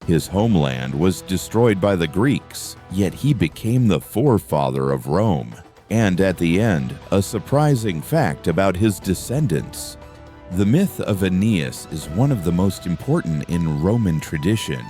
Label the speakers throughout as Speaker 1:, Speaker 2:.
Speaker 1: His homeland was destroyed by the Greeks, yet he became the forefather of Rome. And at the end, a surprising fact about his descendants. The myth of Aeneas is one of the most important in Roman tradition.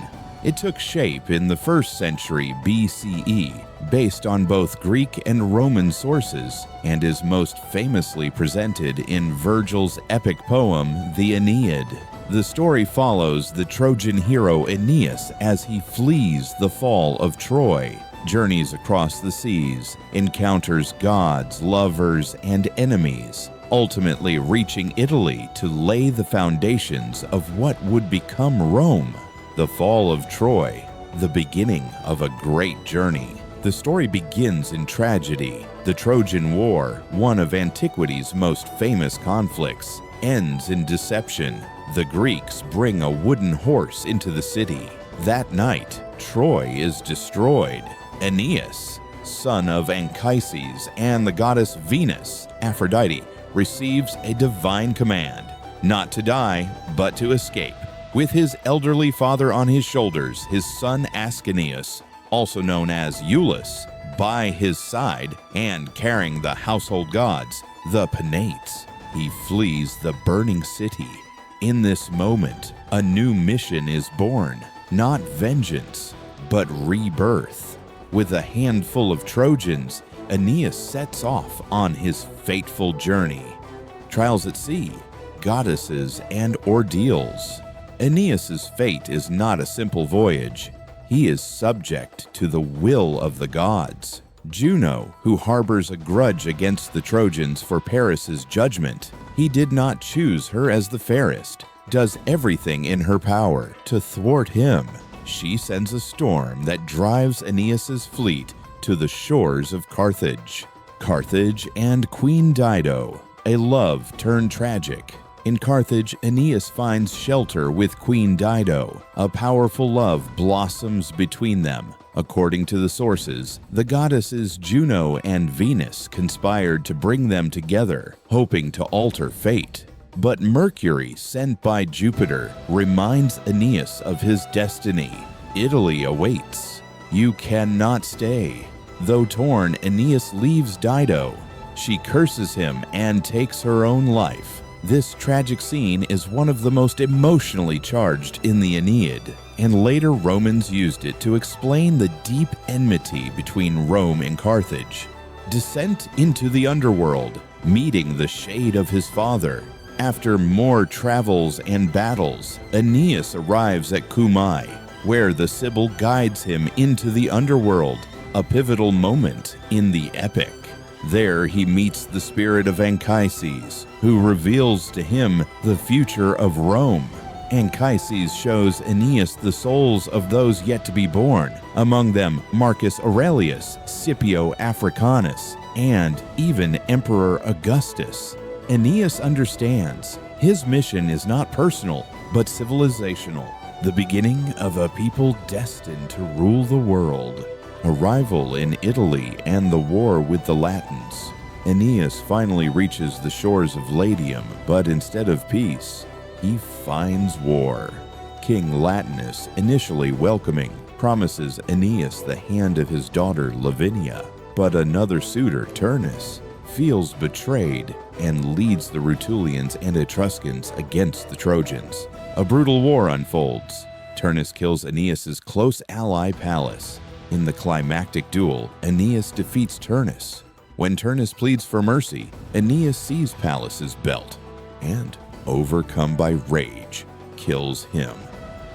Speaker 1: It took shape in the 1st century BCE, based on both Greek and Roman sources, and is most famously presented in Virgil's epic poem, the Aeneid. The story follows the Trojan hero Aeneas as he flees the fall of Troy, journeys across the seas, encounters gods, lovers, and enemies, ultimately reaching Italy to lay the foundations of what would become Rome. The fall of Troy, the beginning of a great journey. The story begins in tragedy. The Trojan War, one of antiquity's most famous conflicts, ends in deception. The Greeks bring a wooden horse into the city. That night, Troy is destroyed. Aeneas, son of Anchises and the goddess Venus, Aphrodite, receives a divine command, not to die, but to escape. With his elderly father on his shoulders, his son Aeneas, also known as Iulus, by his side, and carrying the household gods, the Penates, he flees the burning city. In this moment, a new mission is born, not vengeance, but rebirth. With a handful of Trojans, Aeneas sets off on his fateful journey. Trials at sea, goddesses, and ordeals. Aeneas's fate is not a simple voyage. He is subject to the will of the gods. Juno, who harbors a grudge against the Trojans for Paris's judgment, he did not choose her as the fairest, does everything in her power to thwart him. She sends a storm that drives Aeneas's fleet to the shores of Carthage. Carthage and Queen Dido, a love turned tragic. In Carthage, Aeneas finds shelter with Queen Dido. A powerful love blossoms between them. According to the sources, the goddesses Juno and Venus conspired to bring them together, hoping to alter fate. But Mercury, sent by Jupiter, reminds Aeneas of his destiny. Italy awaits. You cannot stay. Though torn, Aeneas leaves Dido. She curses him and takes her own life. This tragic scene is one of the most emotionally charged in the Aeneid, and later Romans used it to explain the deep enmity between Rome and Carthage. Descent into the Underworld, meeting the shade of his father. After more travels and battles, Aeneas arrives at Cumae, where the Sibyl guides him into the Underworld, a pivotal moment in the epic. There he meets the spirit of Anchises, who reveals to him the future of Rome. Anchises shows Aeneas the souls of those yet to be born, among them Marcus Aurelius, Scipio Africanus, and even Emperor Augustus. Aeneas understands his mission is not personal, but civilizational, the beginning of a people destined to rule the world. Arrival in Italy and the war with the Latins. Aeneas finally reaches the shores of Latium, but instead of peace, he finds war. King Latinus, initially welcoming, promises Aeneas the hand of his daughter Lavinia, but another suitor, Turnus, feels betrayed and leads the Rutulians and Etruscans against the Trojans. A brutal war unfolds. Turnus kills Aeneas's close ally Pallas. In the climactic duel, Aeneas defeats Turnus. When Turnus pleads for mercy, Aeneas sees Pallas's belt and, overcome by rage, kills him.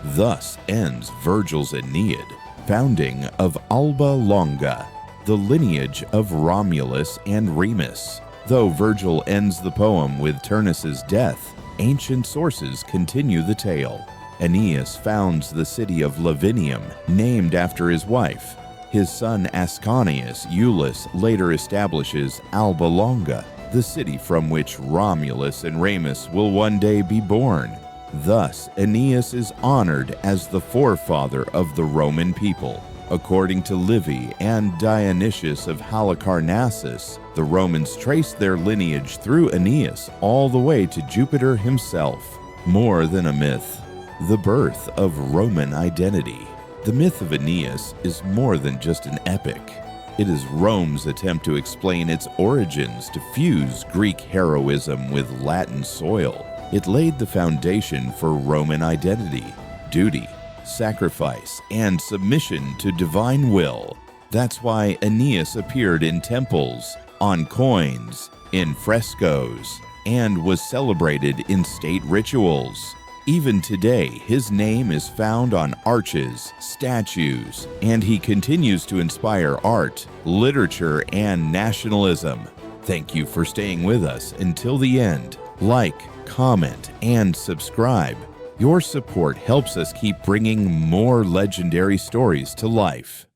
Speaker 1: Thus ends Virgil's Aeneid, founding of Alba Longa, the lineage of Romulus and Remus. Though Virgil ends the poem with Turnus's death, ancient sources continue the tale. Aeneas founds the city of Lavinium, named after his wife. His son Ascanius Iulus later establishes Alba Longa, the city from which Romulus and Remus will one day be born. Thus, Aeneas is honored as the forefather of the Roman people. According to Livy and Dionysius of Halicarnassus, the Romans traced their lineage through Aeneas all the way to Jupiter himself. More than a myth, The birth of Roman identity. The myth of Aeneas is more than just an epic. It is Rome's attempt to explain its origins, to fuse Greek heroism with Latin soil. It laid the foundation for Roman identity, duty, sacrifice, and submission to divine will. That's why Aeneas appeared in temples, on coins, in frescoes, and was celebrated in state rituals. Even today, his name is found on arches, statues, and he continues to inspire art, literature, and nationalism. Thank you for staying with us until the end. Like, comment, and subscribe. Your support helps us keep bringing more legendary stories to life.